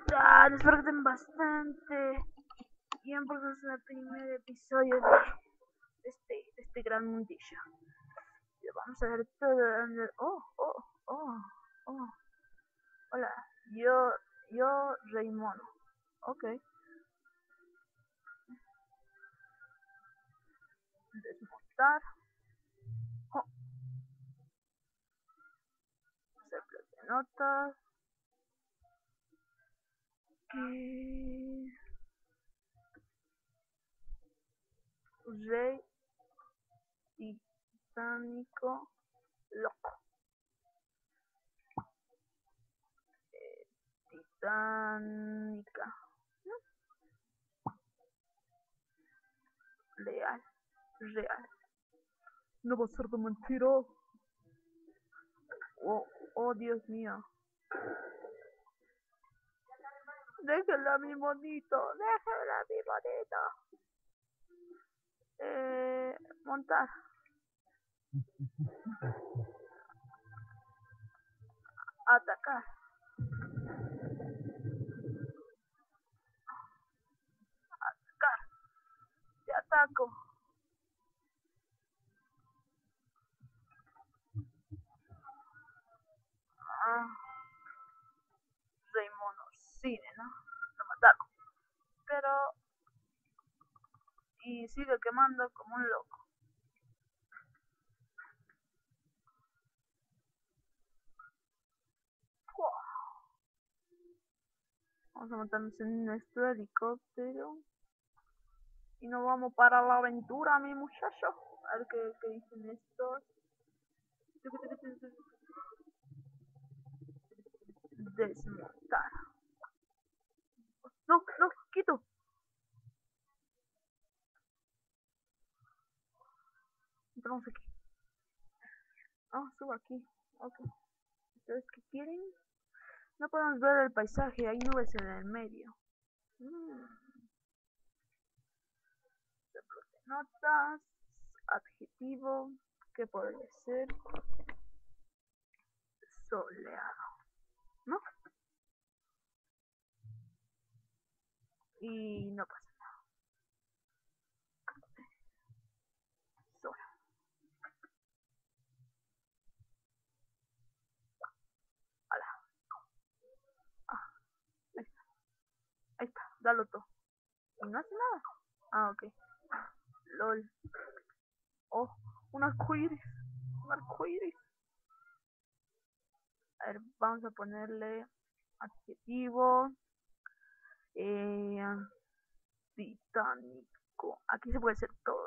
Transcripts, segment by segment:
Espero que estén bastante bien porque es el primer episodio de este gran mundillo. Lo vamos a ver todo. Oh. Hola, yo Rey Mono. Ok. Desmontar. Oh, hacer bloc de notas. Rey titánico loco. Titánica. Real. No va a ser de mentira. Oh, Dios mío. Déjenla a mi monito. Montar. Atacar. Te ataco. Rey Mono cine, ¿no? Lo mataron. Pero. Y sigue quemando como un loco. Vamos a montarnos en nuestro helicóptero. Y nos vamos para la aventura, mi muchacho. A ver qué dicen estos. Desmontar. No, quito. Entramos aquí. Subo aquí. Ok. ¿Ustedes qué quieren? No podemos ver el paisaje, hay nubes en el medio. Notas, adjetivo, ¿qué podría ser? Soleado, ¿no? Y no pasa nada. Sol. Hola. Ahí está, dalo todo. Y no hace nada. Ok. LOL. Oh, un arcoíris. A ver, vamos a ponerle adjetivo. Titánico. Aquí se puede hacer todo,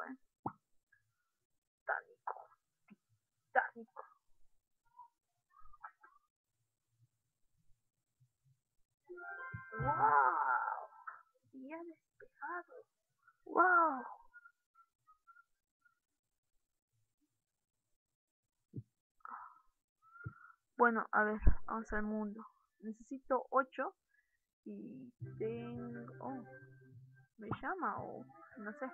Titánico. ¡Wow! Bien despejado. ¡Wow! Bueno, a ver, vamos al mundo. Necesito 8 y tengo... Oh, ¿me llama o no sé?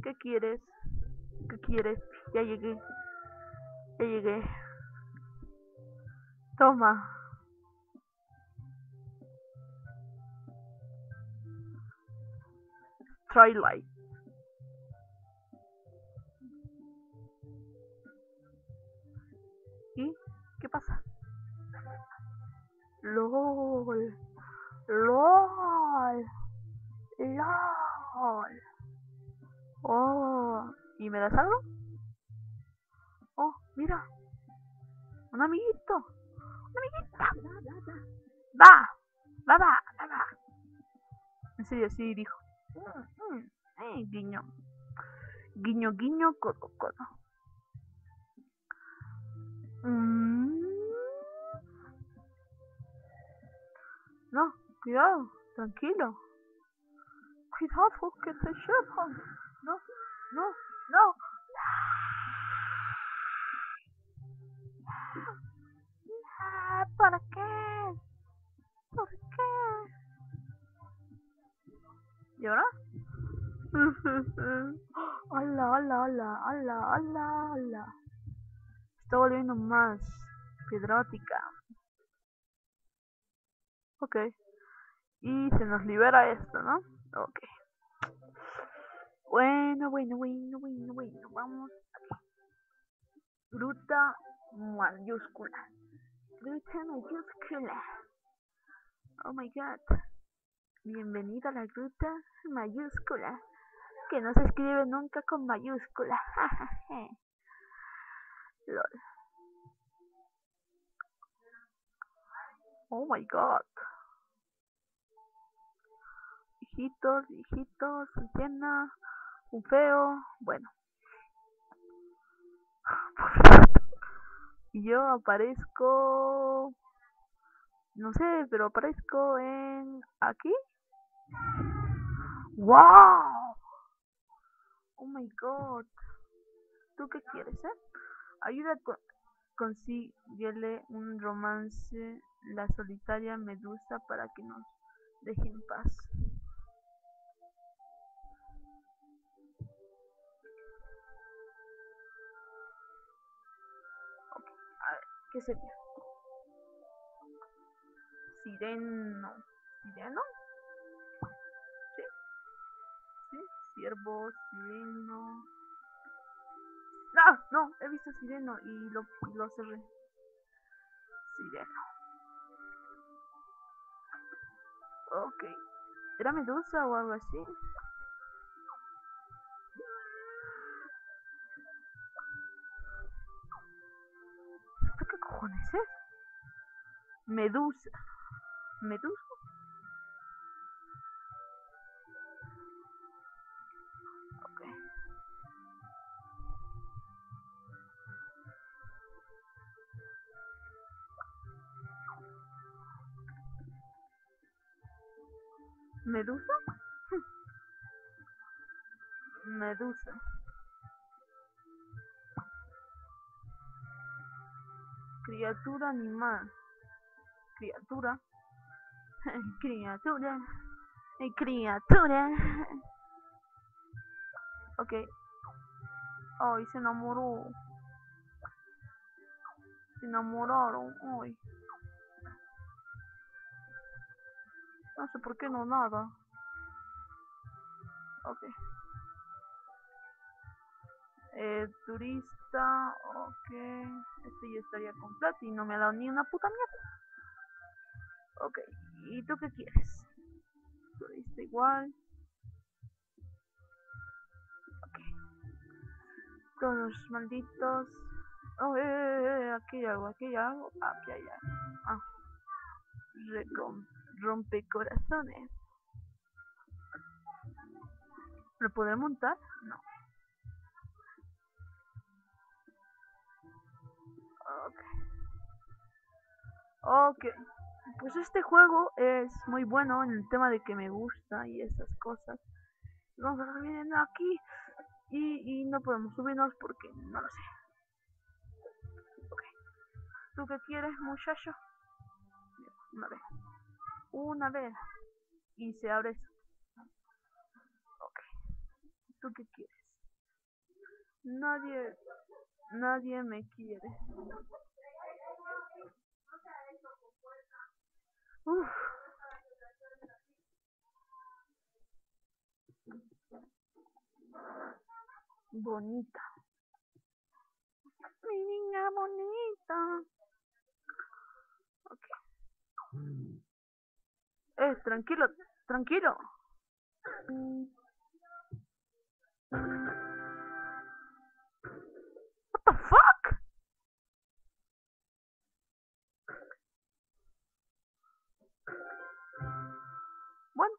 ¿Qué quieres? Ya llegué. Toma. Twilight. ¿Y qué pasa? LOL. Oh, ¿y me das algo? Oh, mira, un amiguito. Va. En serio, sí dijo. Guiño. Guiño, codo. No, cuidado, tranquilo. Cuidado que te llevan. No. ¿Para qué? ¿Y ahora? Hola, hola, hola, hola, hola, hola. Está volviendo más pedrótica. Ok. Y se nos libera esto, ¿no? Ok. Bueno. Vamos. Gruta mayúscula. Gruta mayúscula. Oh my god. Bienvenido a la gruta mayúscula. Que no se escribe nunca con mayúscula. Lol. Oh my god. Hijitos, llena, un feo, bueno. Y yo aparezco, no sé, pero aparezco en aquí. ¡Wow! Oh my god. ¿Tú qué quieres, Ayuda con consíguele un romance la solitaria medusa para que nos deje en paz. Okay. A ver, ¿qué sería? Sireno. ¿Sireno? Sí, sí. Ciervo, sireno. ¡Ah! No, he visto sireno y lo cerré. Sireno. Ok. ¿Era medusa o algo así? ¿Esto qué cojones es? Medusa. ¿Medusa? Ok. ¿Medusa? Medusa. Criatura animal. Criatura. Criatura. Criatura. Ok. Ay, se enamoró. Se enamoraron. Ay. No sé por qué no nada. Ok. Turista. Ok. Este ya estaría completo y no me ha dado ni una puta mierda. Ok. ¿Y tú qué quieres? Turista igual. Ok. Todos malditos. Oh, aquí hay algo, aquí hay algo. Aquí hay algo. Ah, rompe corazones. ¿Lo podré montar? No. Ok. Ok. Pues este juego es muy bueno en el tema de que me gusta y esas cosas. Vamos a subir aquí y no podemos subirnos porque no lo sé. Ok. ¿Tú qué quieres, muchacho? Una vez. Una vez. Y se abre eso. Ok. ¿Tú qué quieres? Nadie, nadie me quiere. Uf, bonita. Mi niña bonita. Ok. Tranquilo, tranquilo. What the fuck? Bueno,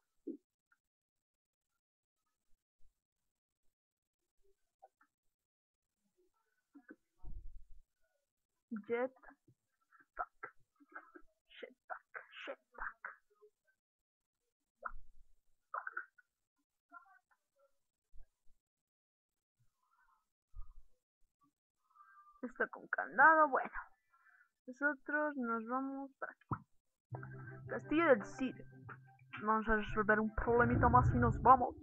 jet, jetpack, jetpack. Está con candado, bueno. Nosotros nos vamos para aquí. Castillo del Cid. Vamos a resolver un problemita más y nos vamos.